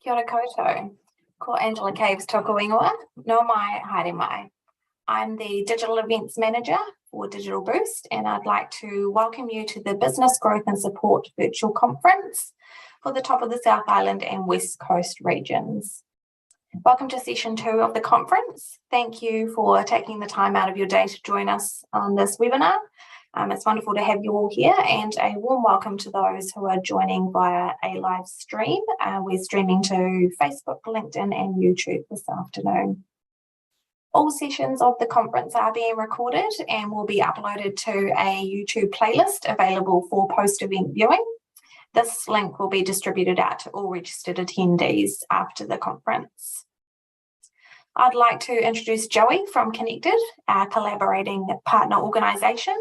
Kia ora koutou. Ko Angela Caves toku ingoa. No mai, haere mai. I'm the Digital Events Manager for Digital Boost, and I'd like to welcome you to the Business Growth and Support Virtual Conference for the top of the South Island and West Coast regions. Welcome to session 2 of the conference. Thank you for taking the time out of your day to join us on this webinar. It's wonderful to have you all here, and a warm welcome to those who are joining via a live stream. We're streaming to Facebook, LinkedIn and YouTube this afternoon. All sessions of the conference are being recorded and will be uploaded to a YouTube playlist available for post-event viewing. This link will be distributed out to all registered attendees after the conference. I'd like to introduce Joey from Connected, our collaborating partner organisation.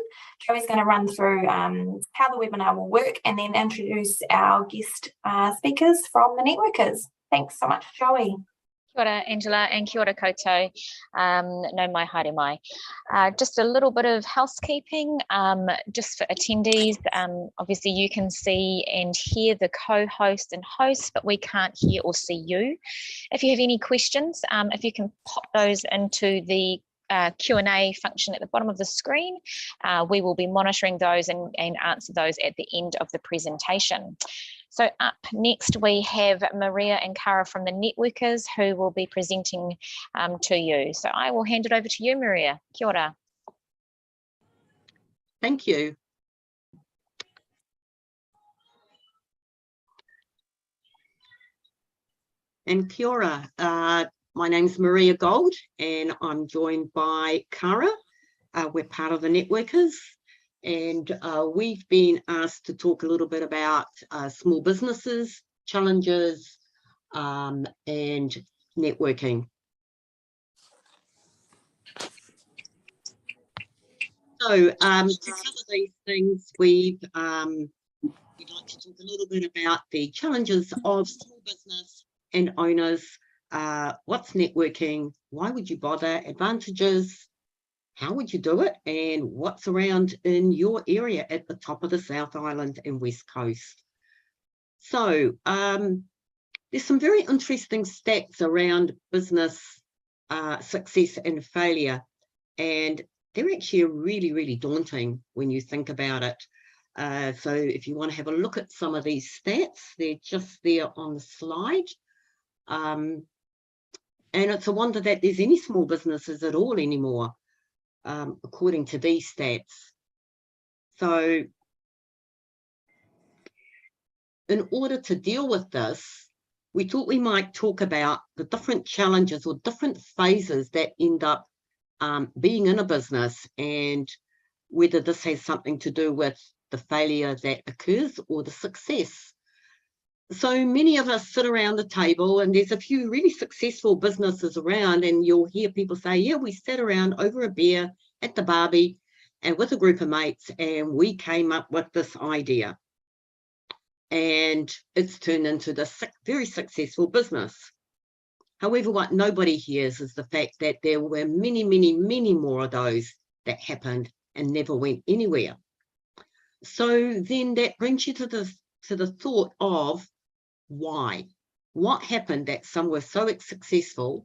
Joey's going to run through how the webinar will work and then introduce our guest speakers from the networkers. Thanks so much, Joey. Kia ora, Angela, and kia ora koutou. No mai, haere mai. Just a little bit of housekeeping, just for attendees. Obviously, you can see and hear the co-host and host, but we can't hear or see you. If you have any questions, if you can pop those into the Q&A function at the bottom of the screen, we will be monitoring those and answer those at the end of the presentation. So up next we have Maria and Cara from the networkers who will be presenting to you. So I will hand it over to you, Maria. Kia ora. Thank you. And kia ora. My name's Maria Gold and I'm joined by Cara. We're part of the networkers. And we've been asked to talk a little bit about small businesses, challenges, and networking. So to cover these things, we'd like to talk a little bit about the challenges of small business and owners. What's networking? Why would you bother? Advantages. How would you do it, and what's around in your area at the top of the South Island and West Coast? So there's some very interesting stats around business success and failure, and they're actually really, really daunting when you think about it. So if you want to have a look at some of these stats, they're just there on the slide. And it's a wonder that there's any small businesses at all anymore. According to these stats. So in order to deal with this, we thought we might talk about the different challenges or different phases that end up being in a business, and whether this has something to do with the failure that occurs or the success. So many of us sit around the table, and there's a few really successful businesses around, and you'll hear people say, yeah, we sat around over a beer at the barbie and with a group of mates, and we came up with this idea. And it's turned into this very successful business. However, what nobody hears is the fact that there were many, many, many more of those that happened and never went anywhere. So then that brings you to the thought of, why? What happened that some were so successful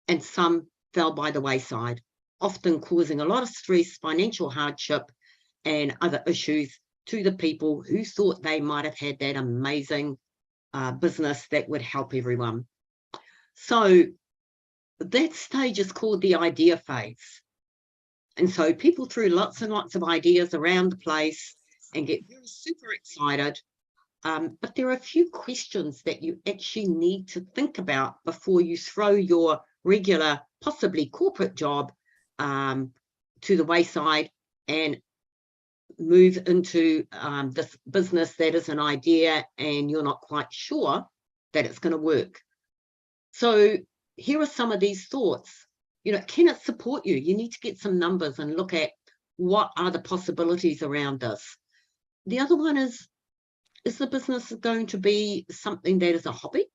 and some fell by the wayside, often causing a lot of stress, financial hardship, and other issues to the people who thought they might have had that amazing business that would help everyone. So that stage is called the idea phase. And so people threw lots and lots of ideas around the place and get very super excited. But there are a few questions that you actually need to think about before you throw your regular, possibly corporate job to the wayside and move into this business that is an idea and you're not quite sure that it's going to work. So here are some of these thoughts. You know, can it support you? You need to get some numbers and look at what are the possibilities around this. The other one is the business going to be something that is a hobby?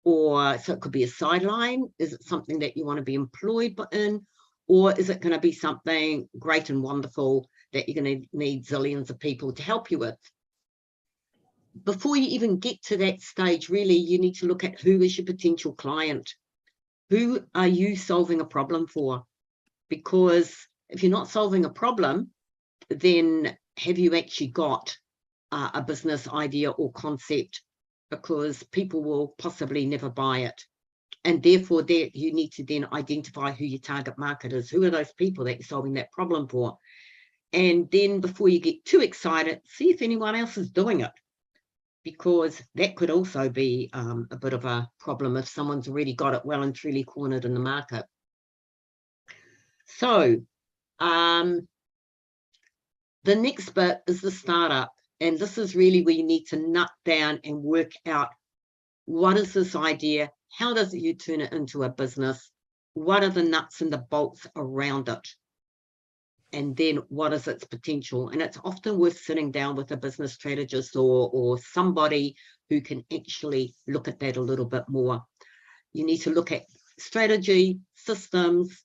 Or so it could be a sideline. Is it something that you want to be employed in? Or is it going to be something great and wonderful that you're going to need zillions of people to help you with? before you even get to that stage, really, you need to look at who is your potential client. Who are you solving a problem for? Because if you're not solving a problem, then have you actually got a business idea or concept? Because people will possibly never buy it. And therefore, there you need to then identify who your target market is. Who are those people that you're solving that problem for? And then before you get too excited, see if anyone else is doing it, because that could also be a bit of a problem if someone's already got it well and truly cornered in the market. So the next bit is the startup. And this is really where you need to nut down and work out, what is this idea? How does you turn it into a business? What are the nuts and the bolts around it? And then what is its potential? And it's often worth sitting down with a business strategist or somebody who can actually look at that a little bit more. You need to look at strategy, systems.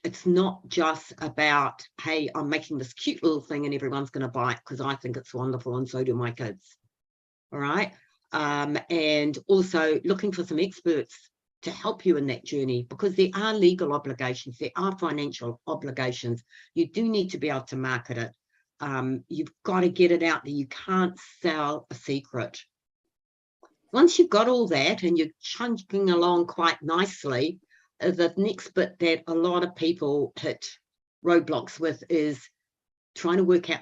It's not just about, hey, I'm making this cute little thing and everyone's going to buy it because I think it's wonderful and so do my kids. All right. And also looking for some experts to help you in that journey, because there are legal obligations, there are financial obligations. You do need to be able to market it. You've got to get it out there. You can't sell a secret. Once you've got all that and you're chunking along quite nicely, the next bit that a lot of people hit roadblocks with is trying to work out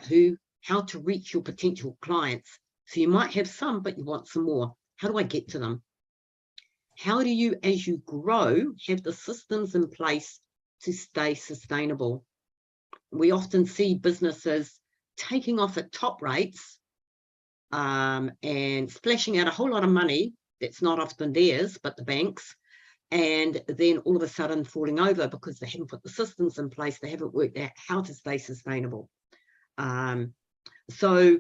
how to reach your potential clients. So you might have some, but you want some more. How do I get to them? How do you, as you grow, have the systems in place to stay sustainable? We often see businesses taking off at top rates and splashing out a whole lot of money that's not often theirs, but the banks, and then all of a sudden falling over because they haven't put the systems in place, they haven't worked out how to stay sustainable. So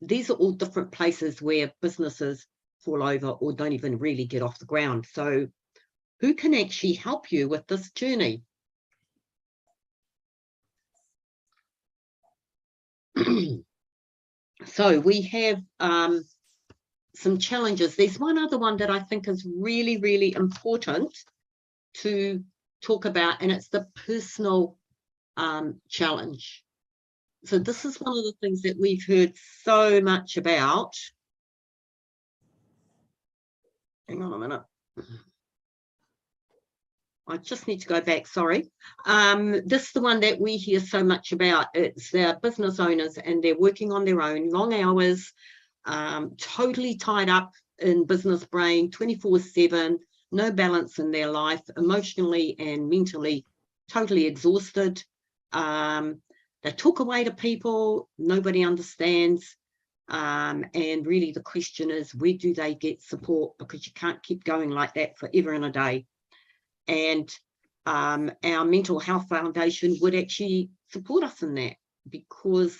these are all different places where businesses fall over or don't even really get off the ground. So who can actually help you with this journey? So we have some challenges. There's one other one that I think is really, really important to talk about, and it's the personal challenge. So this is one of the things that we've heard so much about. Hang on a minute. I just need to go back, sorry. This is the one that we hear so much about. It's their business owners and they're working on their own, long hours, totally tied up in business brain, 24/7, no balance in their life, emotionally and mentally totally exhausted. They talk away to people, nobody understands. And really the question is, where do they get support? Because you can't keep going like that forever and a day. And our Mental Health Foundation would actually support us in that, because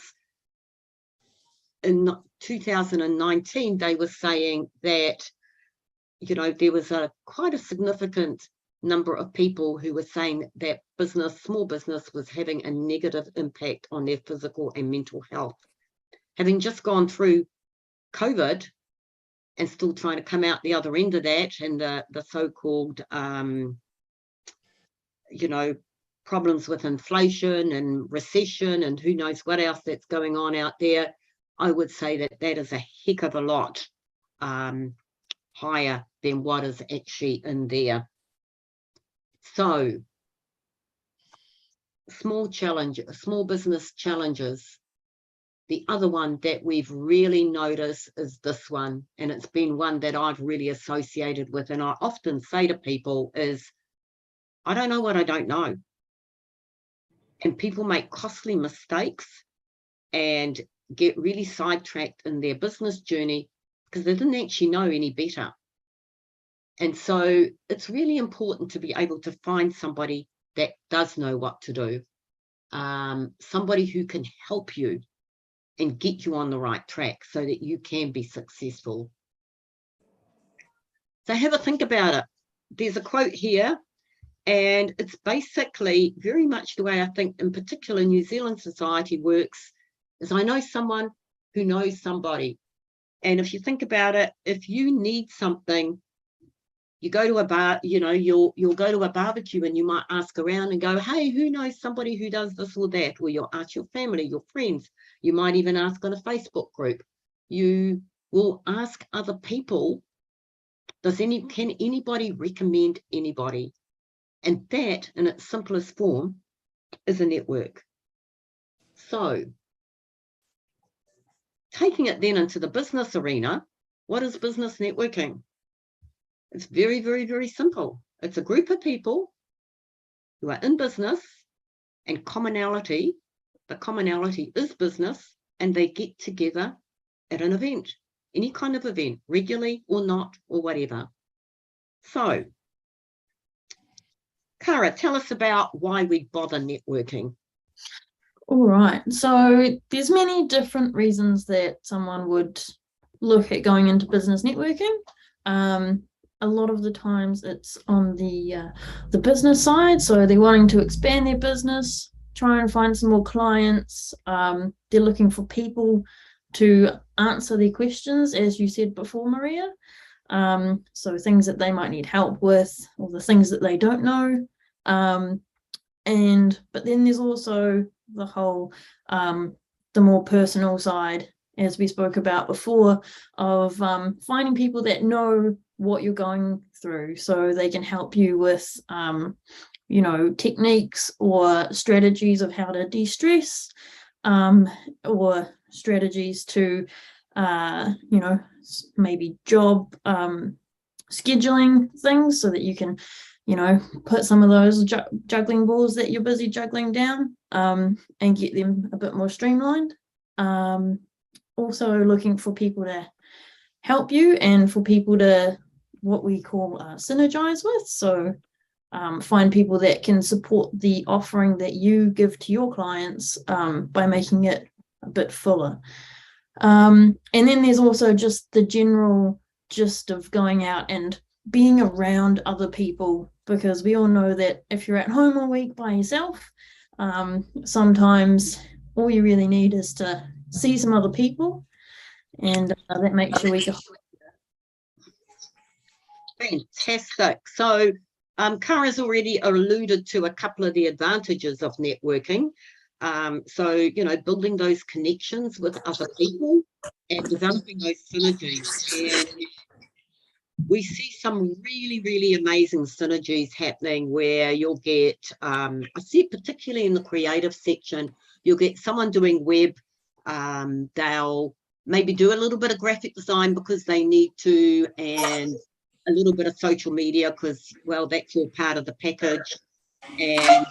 in 2019 they were saying that, you know, there was quite a significant number of people who were saying that small business was having a negative impact on their physical and mental health. Having just gone through COVID and still trying to come out the other end of that, and the so-called, you know, problems with inflation and recession and who knows what else that's going on out there, I would say that that is a heck of a lot higher than what is actually in there. So small business challenges. The other one that we've really noticed is this one, and it's been one that I've really associated with, and I often say to people is, I don't know what I don't know. And people make costly mistakes and get really sidetracked in their business journey because they didn't actually know any better. And so it's really important to be able to find somebody that does know what to do, somebody who can help you and get you on the right track so that you can be successful. So have a think about it. There's a quote here, and it's basically very much the way I think in particular New Zealand society works, is I know someone who knows somebody. And if you think about it, if you need something, you go to a bar, you know, you'll go to a barbecue and you might ask around and go, hey, who knows somebody who does this or that? Or you'll ask your family, your friends. You might even ask on a Facebook group. You will ask other people, can anybody recommend anybody? And that, in its simplest form, is a network. So, taking it then into the business arena, what is business networking? It's very, very, very simple. It's a group of people who are in business and commonality. The commonality is business, and they get together at an event, any kind of event, regularly or not, or whatever. So, Cara, tell us about why we bother networking. All right. So there's many different reasons that someone would look at going into business networking. A lot of the times it's on the business side. So they're wanting to expand their business, try and find some more clients. They're looking for people to answer their questions, as you said before, Maria. So things that they might need help with, or the things that they don't know. But then there's also the whole the more personal side, as we spoke about before, of finding people that know what you're going through, so they can help you with you know, techniques or strategies of how to de-stress, or strategies to you know, maybe job scheduling things, so that you can, you know, put some of those juggling balls that you're busy juggling down, and get them a bit more streamlined. Also looking for people to help you, and for people to, what we call synergize with. So find people that can support the offering that you give to your clients, by making it a bit fuller. And then there's also just the general gist of going out and being around other people, because we all know that if you're at home all week by yourself, sometimes all you really need is to see some other people, and that makes your week. Fantastic. So Cara's already alluded to a couple of the advantages of networking. So, you know, building those connections with other people and developing those synergies. And we see some really, really amazing synergies happening where you'll get, I see it particularly in the creative section, you'll get someone doing web, they'll maybe do a little bit of graphic design because they need to, and a little bit of social media because, well, that's all part of the package. And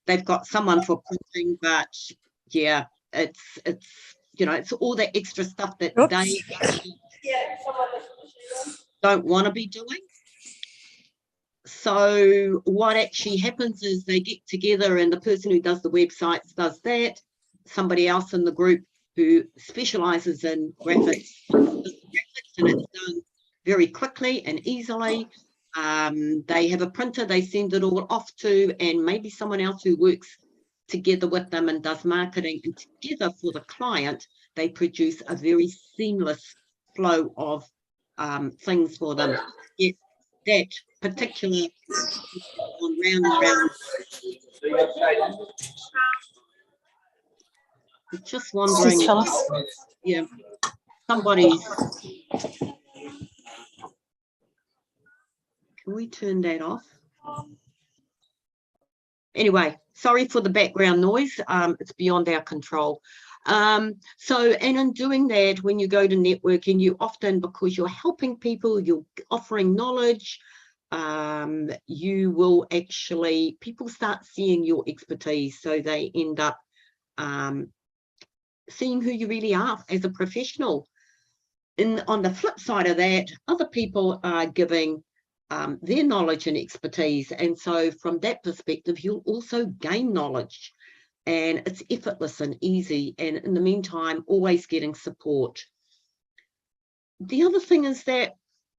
they've got someone for printing, but yeah, it's you know, it's all that extra stuff that they don't want to be doing. So what actually happens is they get together, and the person who does the websites does that. Somebody else in the group who specializes in graphics, and it's done very quickly and easily. They have a printer they send it all off to, and maybe someone else who works together with them and does marketing, and together for the client they produce a very seamless flow of things for them. Yes, that particular on round and round. I'm just wondering, yeah, somebody's. Can we turn that off? Anyway, sorry for the background noise. It's beyond our control. So, and in doing that, when you go to networking, you often, because you're helping people, you're offering knowledge, you will actually, people start seeing your expertise, so they end up seeing who you really are as a professional. On the flip side of that, other people are giving their knowledge and expertise, and so from that perspective you'll also gain knowledge, and it's effortless and easy, and in the meantime always getting support. The other thing is that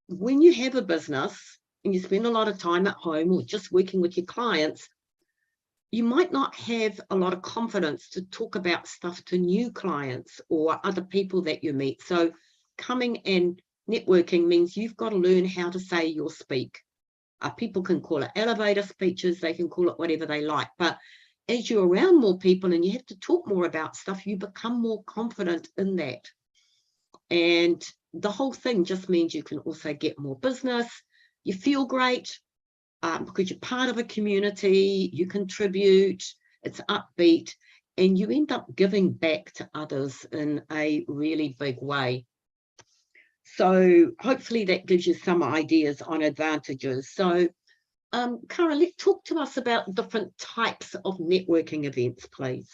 when you have a business and you spend a lot of time at home or just working with your clients, you might not have a lot of confidence to talk about stuff to new clients or other people that you meet. So coming and networking means you've got to learn how to say your speak. People can call it elevator speeches, they can call it whatever they like, but as you're around more people and you have to talk more about stuff, you become more confident in that. And the whole thing just means you can also get more business. You feel great because you're part of a community, you contribute, it's upbeat, and you end up giving back to others in a really big way. So hopefully that gives you some ideas on advantages. So Cara, talk to us about different types of networking events, please.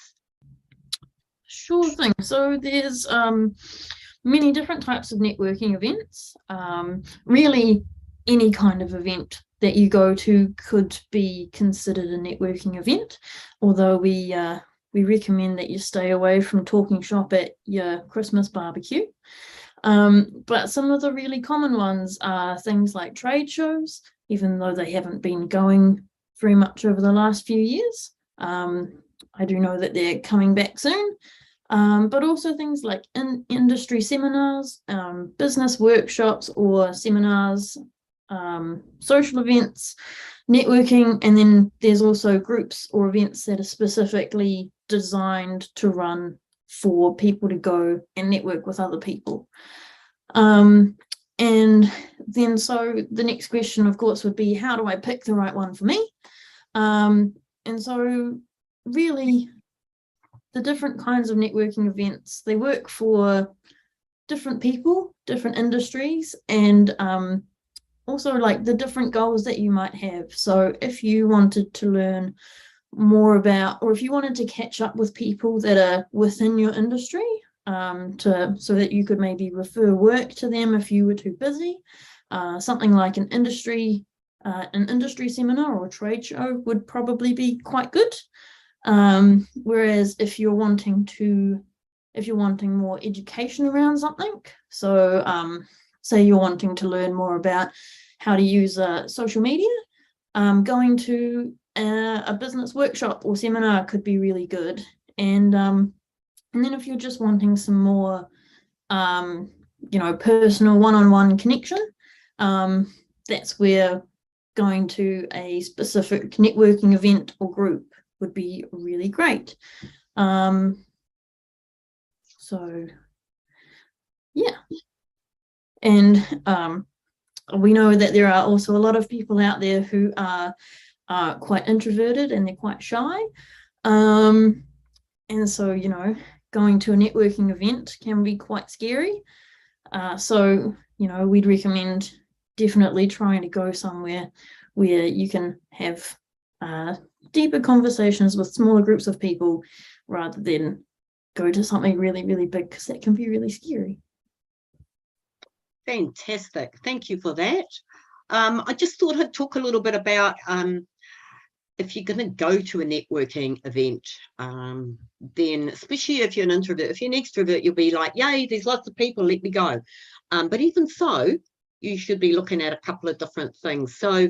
Sure thing. So there's many different types of networking events. Really, any kind of event that you go to could be considered a networking event, although we recommend that you stay away from talking shop at your Christmas barbecue. But some of the really common ones are things like trade shows, even though they haven't been going very much over the last few years. I do know that they're coming back soon. But also things like industry seminars, business workshops or seminars, social events, networking, and then there's also groups or events that are specifically designed to run for people to go and network with other people. And then so the next question, of course, would be, how do I pick the right one for me? And so really, the different kinds of networking events, they work for different people, different industries, and also like the different goals that you might have. So if you wanted to learn more about, or if you wanted to catch up with people that are within your industry, so that you could maybe refer work to them if you were too busy, something like an industry seminar or a trade show would probably be quite good. Whereas if you're wanting more education around something, so say you're wanting to learn more about how to use social media, going to a business workshop or seminar could be really good. And then if you're just wanting some more personal one-on-one connection, that's where going to a specific networking event or group would be really great. So yeah, and we know that there are also a lot of people out there who are quite introverted and they're quite shy, and so going to a networking event can be quite scary. So we'd recommend definitely trying to go somewhere where you can have deeper conversations with smaller groups of people rather than go to something really, really big, because that can be really scary. Fantastic. Thank you for that. I just thought I'd talk a little bit about if you're going to go to a networking event, then especially if you're an introvert, if you're an extrovert, you'll be like, yay, there's lots of people, let me go. But even so, you should be looking at a couple of different things. So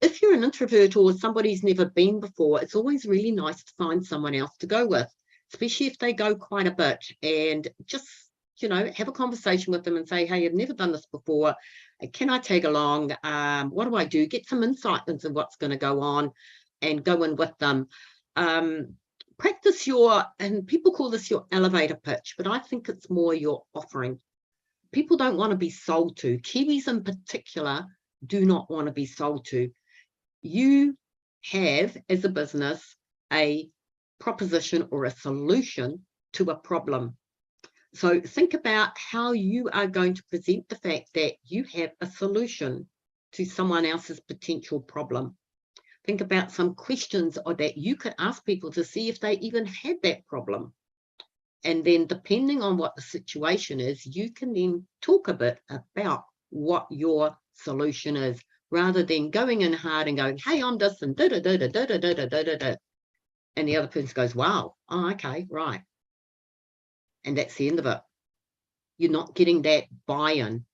if you're an introvert or somebody's never been before, it's always really nice to find someone else to go with, especially if they go quite a bit, and just have a conversation with them and say, hey, I've never done this before. Can I tag along? What do I do? Get some insight into what's going to go on and go in with them. Practice and people call this your elevator pitch, but I think it's more your offering. People don't want to be sold to. Kiwis in particular do not want to be sold to. You have, as a business, a proposition or a solution to a problem. So think about how you are going to present the fact that you have a solution to someone else's potential problem. Think about some questions that you could ask people to see if they even had that problem. And then depending on what the situation is, you can then talk a bit about what your solution is, rather than going in hard and going, hey, I'm this and da-da-da-da-da-da-da-da-da. And the other person goes, wow, oh, okay, right. And that's the end of it. You're not getting that buy-in.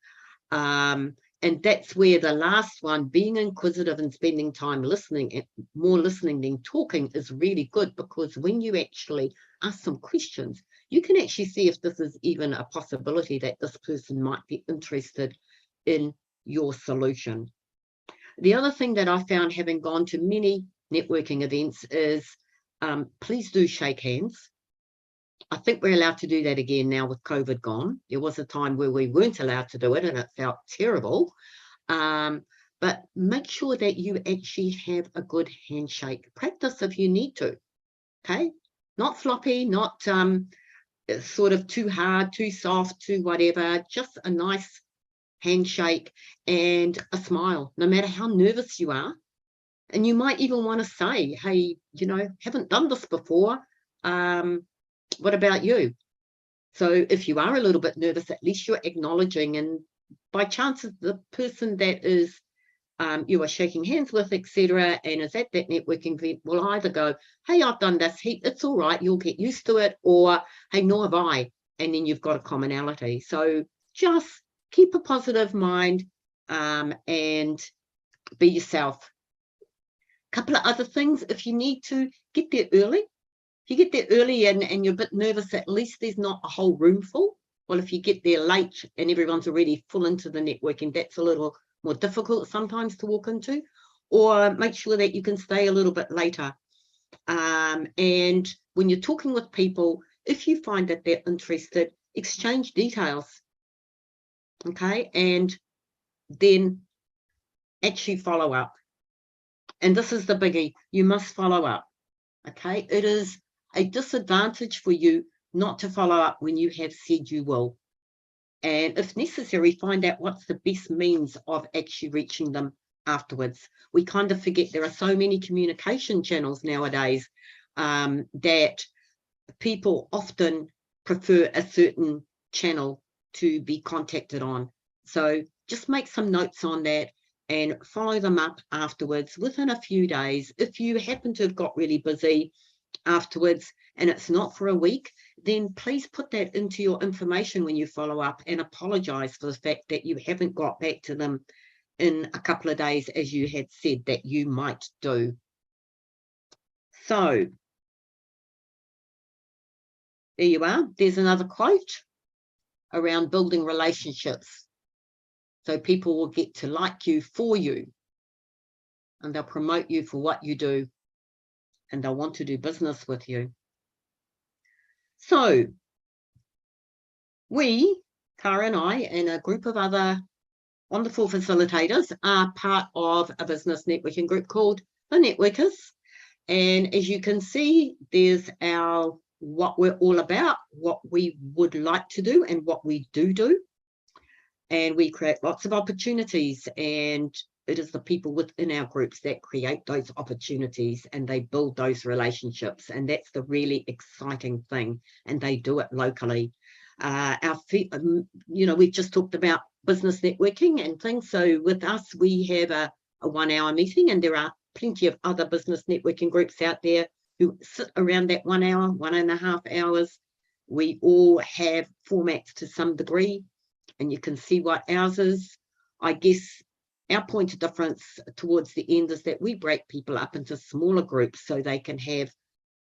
And that's where the last one, being inquisitive and spending time listening, more listening than talking, is really good, because when you actually ask some questions, you can actually see if this is even a possibility that this person might be interested in your solution. The other thing that I found, having gone to many networking events, is please do shake hands. I think we're allowed to do that again now with COVID gone. There was a time where we weren't allowed to do it and it felt terrible. But make sure that you actually have a good handshake. Practice if you need to, okay? Not floppy, not sort of too hard, too soft, too whatever, just a nice handshake and a smile, no matter how nervous you are. And you might even want to say, hey, you know, haven't done this before. What about you? So if you are a little bit nervous, at least you're acknowledging, and by chance the person that is you are shaking hands with, etc., and is at that networking event will either go, hey, I've done this, it's all right, you'll get used to it, or hey, nor have I, and then you've got a commonality. So just keep a positive mind and be yourself. A couple of other things, if you need to, get there early. If you get there early and you're a bit nervous, at least there's not a whole room full. Well, if you get there late and everyone's already full into the networking, that's a little more difficult sometimes to walk into. Or make sure that you can stay a little bit later. And when you're talking with people, if you find that they're interested, exchange details. Okay, and then actually follow up. And this is the biggie, you must follow up. Okay, it is a disadvantage for you not to follow up when you have said you will. And if necessary, find out what's the best means of actually reaching them afterwards. We kind of forget there are so many communication channels nowadays that people often prefer a certain channel to be contacted on. So just make some notes on that and follow them up afterwards within a few days. If you happen to have got really busy afterwards and it's not for a week, then please put that into your information when you follow up and apologize for the fact that you haven't got back to them in a couple of days as you had said that you might do. So there you are. There's another quote around building relationships. So people will get to like you for you, and they'll promote you for what you do, and they'll want to do business with you. So we, Cara and I, and a group of other wonderful facilitators are part of a business networking group called The Networkers. And as you can see, there's our what we're all about, what we would like to do and what we do. And we create lots of opportunities, and it is the people within our groups that create those opportunities and they build those relationships. And that's the really exciting thing. And they do it locally. You know, we've just talked about business networking and things. So with us, we have a 1 hour meeting, and there are plenty of other business networking groups out there who sit around that 1 hour, 1.5 hours. We all have formats to some degree, and you can see what ours is. I guess our point of difference towards the end is that we break people up into smaller groups so they can have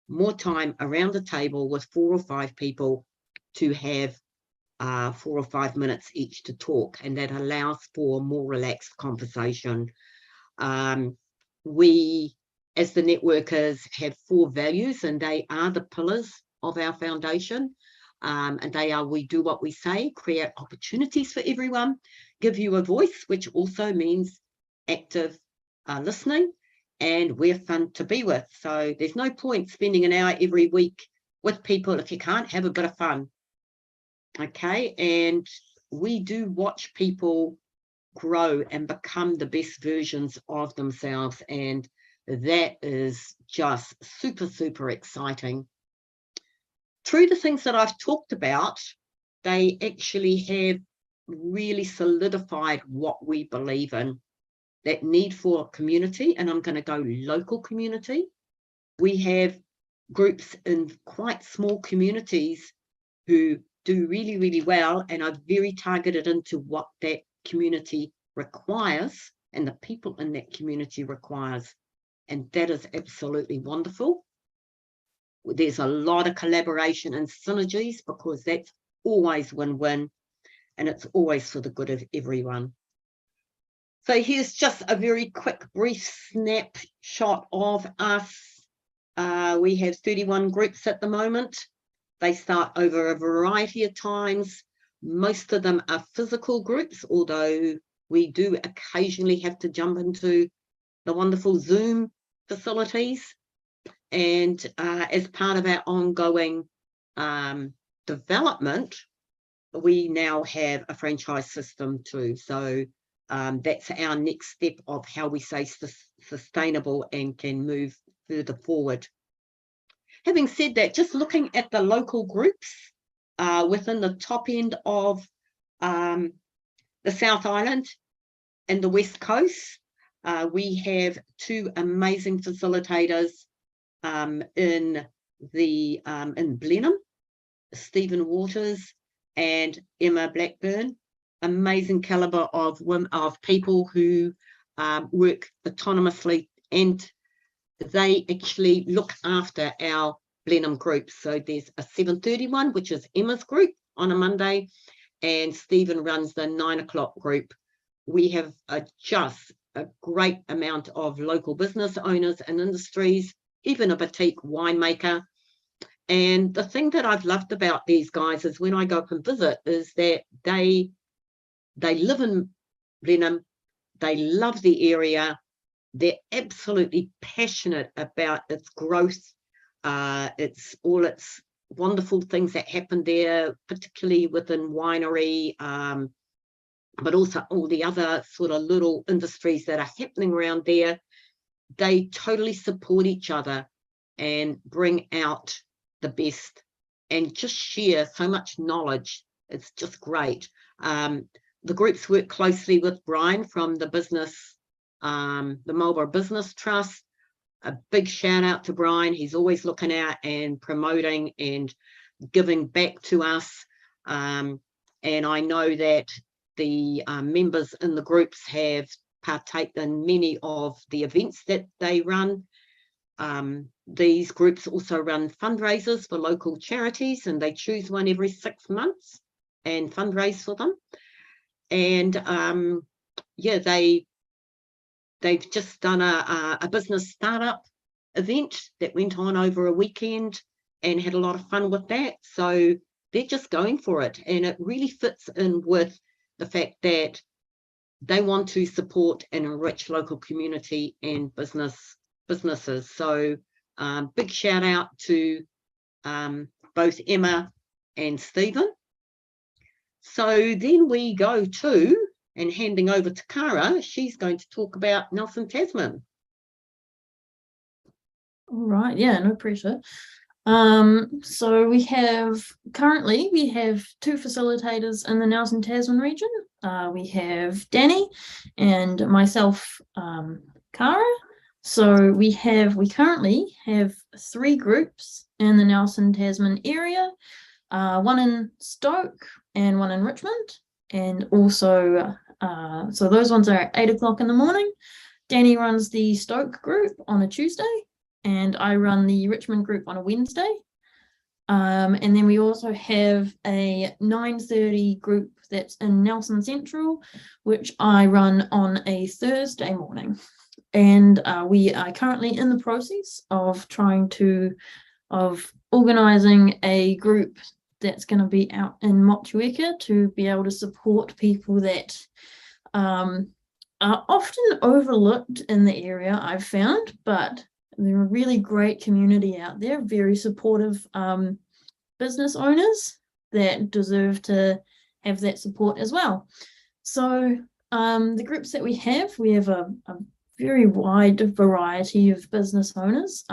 more time around the table with 4 or 5 people to have 4 or 5 minutes each to talk, and that allows for more relaxed conversation. We, as the networkers, have 4 values, and they are the pillars of our foundation. And they are: we do what we say, create opportunities for everyone, give you a voice, which also means active listening, and we're fun to be with. So there's no point spending an hour every week with people if you can't have a bit of fun. Okay, and we do watch people grow and become the best versions of themselves, and that is just super, super exciting. Through the things that I've talked about, they actually have really solidified what we believe in, that need for community, and I'm going to go local community. We have groups in quite small communities who do really, really well and are very targeted into what that community requires and the people in that community requires, and that is absolutely wonderful. There's a lot of collaboration and synergies, because that's always win-win, and it's always for the good of everyone. So here's just a very quick, brief snapshot of us. We have 31 groups at the moment. They start over a variety of times. Most of them are physical groups, although we do occasionally have to jump into the wonderful Zoom facilities. And as part of our ongoing development, we now have a franchise system too. So that's our next step of how we stay sustainable and can move further forward. Having said that, just looking at the local groups within the top end of the South Island and the West Coast, we have 2 amazing facilitators in Blenheim, Stephen Waters and Emma Blackburn. Amazing caliber of people who work autonomously, and they actually look after our Blenheim group. So there's a 7:31, which is Emma's group on a Monday, and Stephen runs the 9 o'clock group. We have just a great amount of local business owners and industries, even a boutique winemaker. And the thing that I've loved about these guys is when I go up and visit is that they live in Blenheim, they love the area, they're absolutely passionate about its growth, it's all its wonderful things that happen there, particularly within winery, but also all the other sort of little industries that are happening around there. They totally support each other and bring out the best and just share so much knowledge. It's just great. The groups work closely with Brian from the business, the Marlborough Business Trust. A big shout out to Brian. He's always looking out and promoting and giving back to us. And I know that the members in the groups have partaken in many of the events that they run. These groups also run fundraisers for local charities, and they choose one every 6 months and fundraise for them. And yeah, they've just done a business startup event that went on over a weekend and had a lot of fun with that. So they're just going for it, and it really fits in with the fact that they want to support and enrich local community and businesses. So big shout out to both Emma and Stephen. So then we go to, and handing over to Cara, she's going to talk about Nelson Tasman. All right, yeah, no pressure. So currently we have 2 facilitators in the Nelson Tasman region. We have Danny and myself, Cara. So we currently have 3 groups in the Nelson Tasman area, 1 in Stoke and 1 in Richmond, and also so those ones are at 8 o'clock in the morning. Danny runs the Stoke group on a Tuesday, and I run the Richmond group on a Wednesday. And then we also have a 9:30 group that's in Nelson Central, which I run on a Thursday morning. And we are currently in the process of organising a group that's going to be out in Motueka to be able to support people that are often overlooked in the area, I've found, but they're a really great community out there, very supportive business owners that deserve to have that support as well. So the groups that we have a very wide variety of business owners.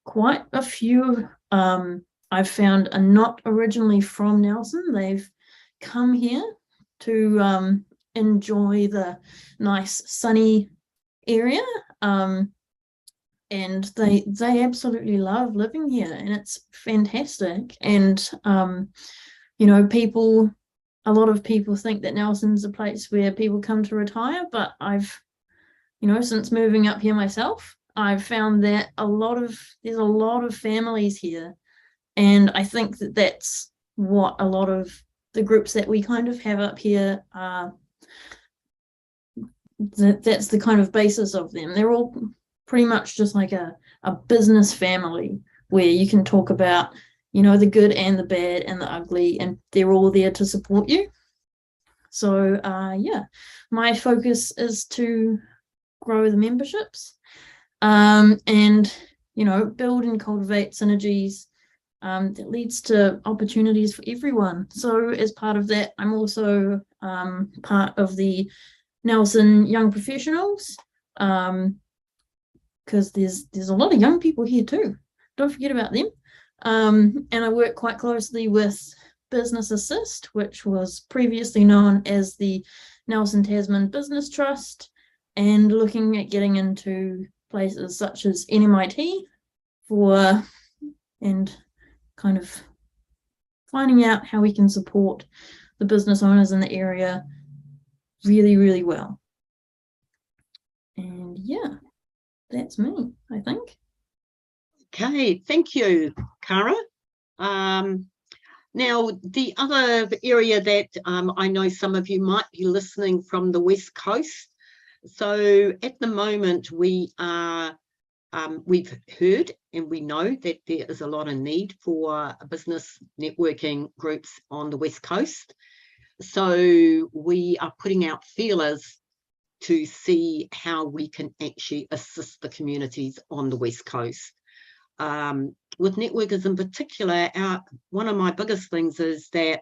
Quite a few I've found are not originally from Nelson. They've come here to enjoy the nice sunny area, and they absolutely love living here, and it's fantastic. And you know, a lot of people think that Nelson's a place where people come to retire, but I've, you know, since moving up here myself, I've found that there's a lot of families here, and I think that that's what a lot of the groups that we kind of have up here are. That's the kind of basis of them. They're all pretty much just like a business family where you can talk about, you know, the good and the bad and the ugly, and they're all there to support you. So yeah, my focus is to grow the memberships, and, you know, build and cultivate synergies that leads to opportunities for everyone. So as part of that, I'm also part of the Nelson Young Professionals, because there's a lot of young people here too. Don't forget about them. And I work quite closely with Business Assist, which was previously known as the Nelson Tasman Business Trust, and looking at getting into places such as NMIT and kind of finding out how we can support the business owners in the area really, really well. And yeah, that's me, I think. Okay, thank you, Cara. Now, the other area that I know some of you might be listening from the West Coast. So at the moment, we've heard and we know that there is a lot of need for business networking groups on the West Coast. So we are putting out feelers to see how we can actually assist the communities on the West Coast. With networkers in particular, one of my biggest things is that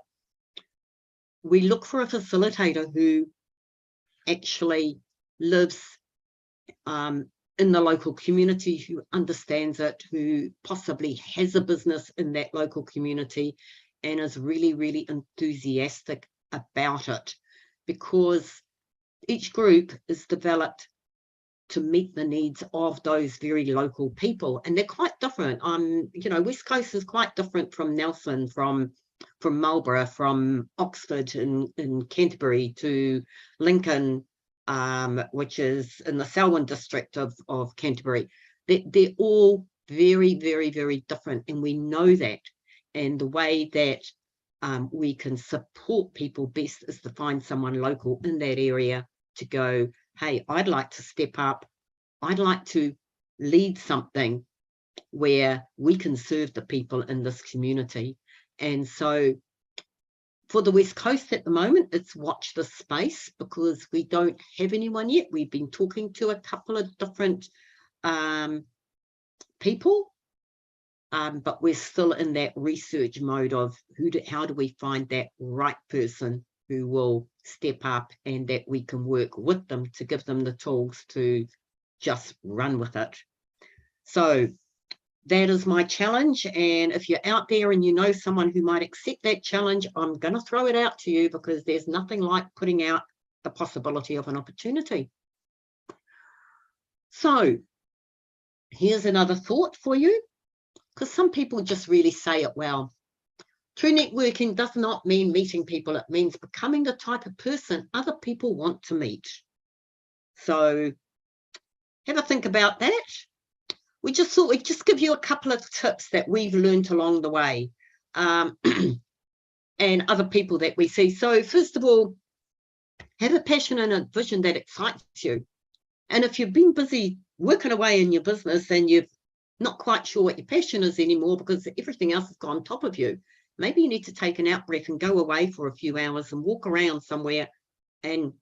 we look for a facilitator who actually lives in the local community, who understands it, who possibly has a business in that local community and is really, really enthusiastic about it, because each group is developed to meet the needs of those very local people, and they're quite different. You know, West Coast is quite different from Nelson, from Marlborough, from Oxford in Canterbury to Lincoln, which is in the Selwyn district of Canterbury. They're all very, very, very different, and we know that. And the way that we can support people best is to find someone local in that area to go, hey, I'd like to step up. I'd like to lead something where we can serve the people in this community. And so for the West Coast at the moment, it's watch this space, because we don't have anyone yet. We've been talking to a couple of different people, but we're still in that research mode of how do we find that right person who will step up and that we can work with them to give them the tools to just run with it. So that is my challenge. And if you're out there and you know someone who might accept that challenge, I'm going to throw it out to you, because there's nothing like putting out the possibility of an opportunity. So here's another thought for you, because some people just really say it well. True networking does not mean meeting people. It means becoming the type of person other people want to meet. So have a think about that. We just thought we'd just give you a couple of tips that we've learned along the way, and other people that we see. So first of all, have a passion and a vision that excites you. And if you've been busy working away in your business and you're not quite sure what your passion is anymore because everything else has gone on top of you, maybe you need to take an out breath and go away for a few hours and walk around somewhere and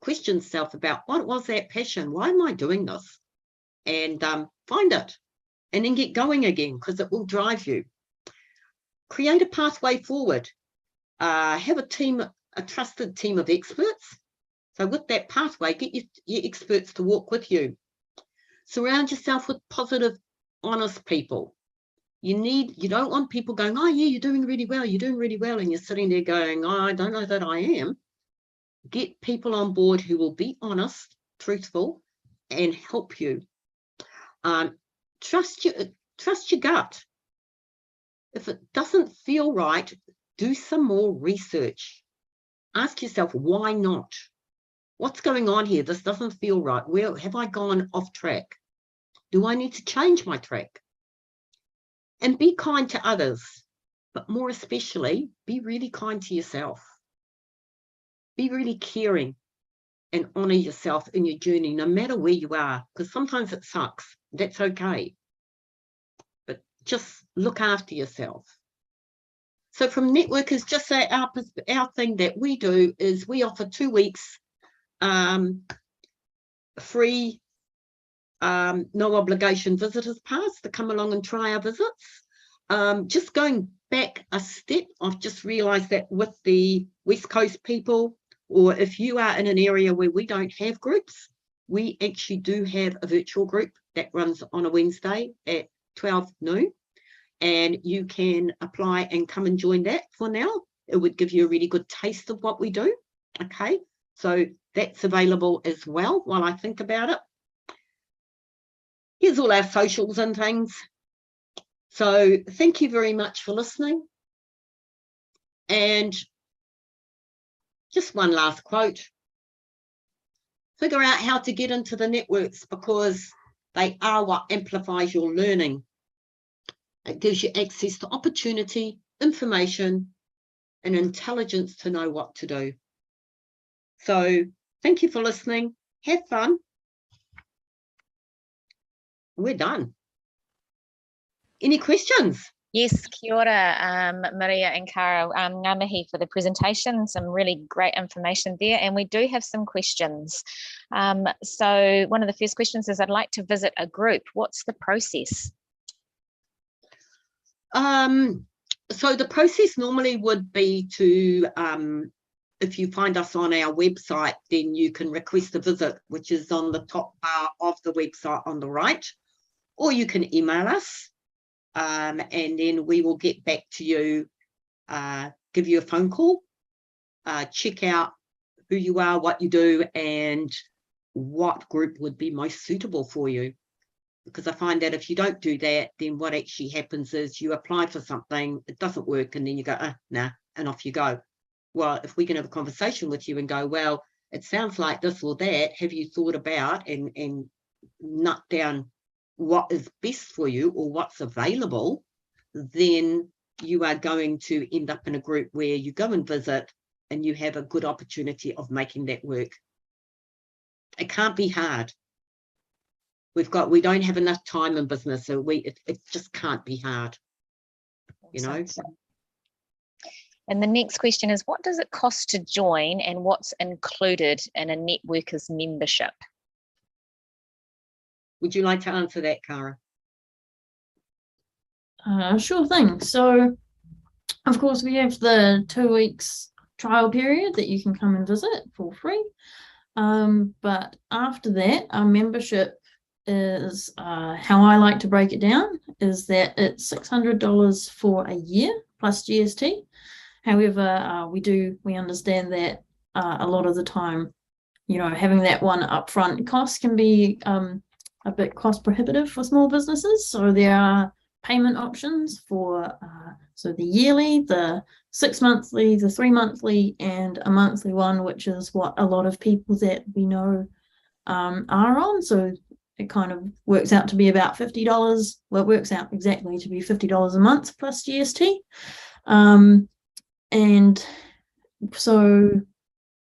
question self about what was that passion? Why am I doing this? And find it, and then get going again, because it will drive you. Create a pathway forward. Have a trusted team of experts. So with that pathway, get your experts to walk with you. Surround yourself with positive, honest people. You don't want people going, oh yeah, you're doing really well, and you're sitting there going, oh, I don't know that I am. Get people on board who will be honest, truthful, and help you. Trust your gut. If it doesn't feel right, do some more research. Ask yourself, why not? What's going on here? This doesn't feel right. Where have I gone off track? Do I need to change my track? And be kind to others, but more especially, be really kind to yourself. Be really caring and honour yourself in your journey, no matter where you are, because sometimes it sucks. That's okay. But just look after yourself. So from Networkers, just say our thing that we do is we offer 2 weeks free, no obligation visitors pass to come along and try our visits. Just going back a step, I've just realised that with the West Coast people, or if you are in an area where we don't have groups, we actually do have a virtual group that runs on a Wednesday at 12 noon, and you can apply and come and join that for now. It would give you a really good taste of what we do. Okay, so that's available as well while I think about it. Here's all our socials and things. So thank you very much for listening. And just one last quote. Figure out how to get into the networks, because they are what amplifies your learning. It gives you access to opportunity, information, and intelligence to know what to do. So thank you for listening. Have fun. We're done. Any questions? Yes, kia ora, Maria and Cara, ngā mihi for the presentation, some really great information there, and we do have some questions. So one of the first questions is, I'd like to visit a group. What's the process? So the process normally would be to, if you find us on our website, then you can request a visit, which is on the top bar of the website on the right, or you can email us. And then we will get back to you, give you a phone call, check out who you are, what you do, and what group would be most suitable for you. Because I find that if you don't do that, then what actually happens is you apply for something, it doesn't work, and then you go, nah, and off you go. Well, if we can have a conversation with you and go, well, it sounds like this or that, have you thought about and nut down what is best for you or what's available, then you are going to end up in a group where you go and visit and you have a good opportunity of making that work. It can't be hard. We don't have enough time in business, so it just can't be hard, you know. And the next question is, what does it cost to join, and what's included in a Networkers membership? Would you like to answer that, Cara? Sure thing. So, of course, we have the 2 weeks trial period that you can come and visit for free. But after that, our membership is, how I like to break it down, is that it's $600 for a year plus GST. However, we understand that a lot of the time, you know, having that one upfront cost can be a bit cost prohibitive for small businesses. So there are payment options for so the yearly, the 6 monthly, the 3 monthly, and a monthly one, which is what a lot of people that we know are on. So it kind of works out to be about $50. Well, it works out exactly to be $50 a month plus GST. And so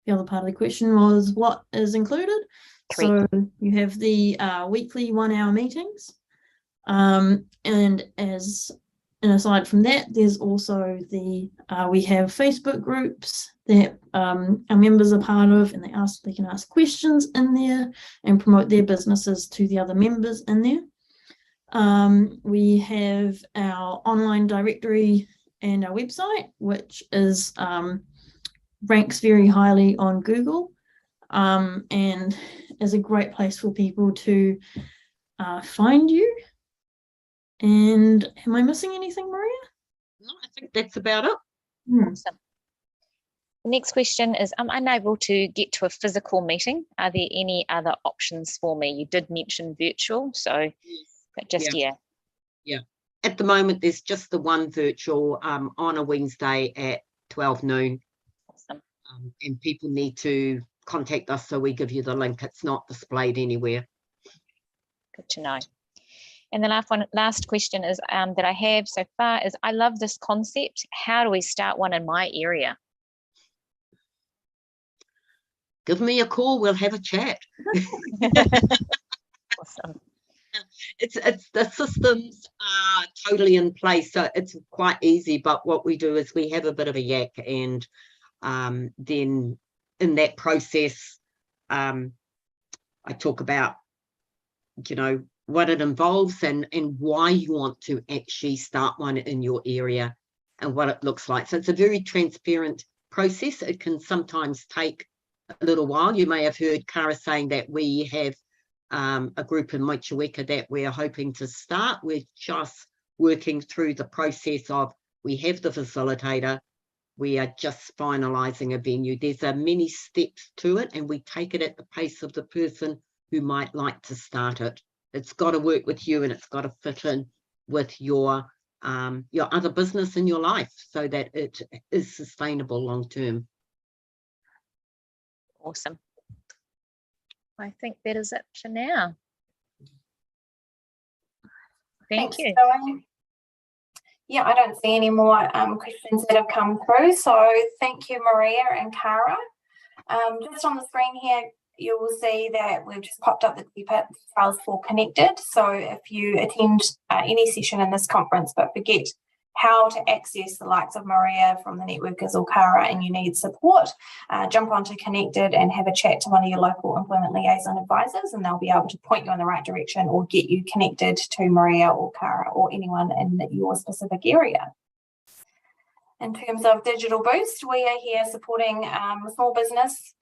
the other part of the question was, what is included? So you have the weekly 1 hour meetings. And aside from that, there's also the we have Facebook groups that our members are part of, and they can ask questions in there and promote their businesses to the other members in there. We have our online directory and our website, which is ranks very highly on Google, and is a great place for people to find you. And am I missing anything, Maria? No, I think that's about it. Awesome. The next question is, I'm unable to get to a physical meeting. Are there any other options for me? You did mention virtual, so but just Yeah. At the moment, there's just the one virtual on a Wednesday at 12 noon. Awesome. And people need to contact us, so we give you the link. It's not displayed anywhere. Good to know. And the last question is that I have so far is, I love this concept. How do we start one in my area? Give me a call, we'll have a chat. Awesome. It's the systems are totally in place, so it's quite easy. But what we do is we have a bit of a yak, and then in that process, I talk about, you know, what it involves and why you want to actually start one in your area and what it looks like. So it's a very transparent process. It can sometimes take a little while. You may have heard Cara saying that we have a group in Motueka that we're hoping to start. We're just working through the process of, we have the facilitator, we are just finalising a venue. There's many steps to it, and we take it at the pace of the person who might like to start it. It's got to work with you, and it's got to fit in with your other business in your life so that it is sustainable long term. Awesome. I think that is it for now. Thank you. Zoe. Yeah, I don't see any more questions that have come through. So thank you, Maria and Cara. Just on the screen here, you will see that we've just popped up the details for Connected. So if you attend any session in this conference but forget how to access the likes of Maria from the networkers or Cara and you need support, jump onto Connected and have a chat to one of your local employment liaison advisors, and they'll be able to point you in the right direction or get you connected to Maria or Cara or anyone in your specific area. In terms of Digital Boost, we are here supporting small business,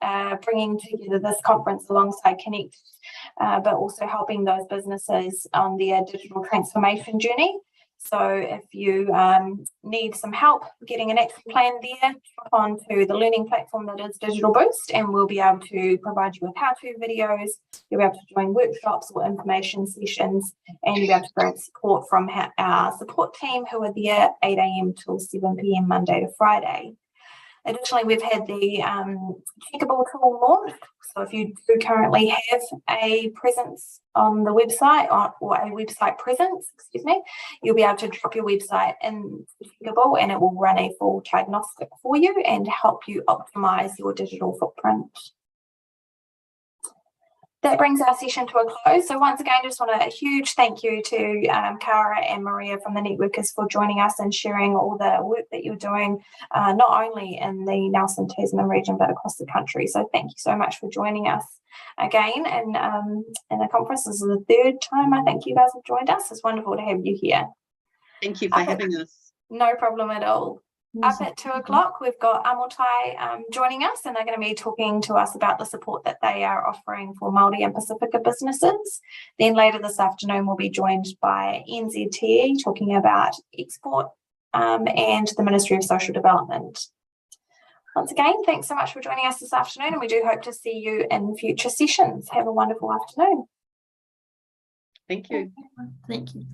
bringing together this conference alongside Connect, but also helping those businesses on their digital transformation journey. So if you need some help getting an action plan there, jump onto the learning platform that is Digital Boost, and we'll be able to provide you with how-to videos. You'll be able to join workshops or information sessions, and you'll be able to grab support from our support team who are there 8 a.m. till 7 p.m. Monday to Friday. Additionally, we've had the checkable tool launched. So if you do currently have a presence on the website or a website presence, you'll be able to drop your website in checkable and it will run a full diagnostic for you and help you optimize your digital footprint. That brings our session to a close. So once again, just want a huge thank you to Cara and Maria from the Networkers for joining us and sharing all the work that you're doing, not only in the Nelson Tasman region, but across the country. So thank you so much for joining us again. And in the conference, this is the third time I think you guys have joined us. It's wonderful to have you here. Thank you for having us. No problem at all. Up at 2 o'clock, we've got Amotai joining us, and they're going to be talking to us about the support that they are offering for Māori and Pacifica businesses. Then later this afternoon, we'll be joined by NZTE talking about export and the Ministry of Social Development. Once again, thanks so much for joining us this afternoon, and we do hope to see you in future sessions. Have a wonderful afternoon. Thank you. Thank you.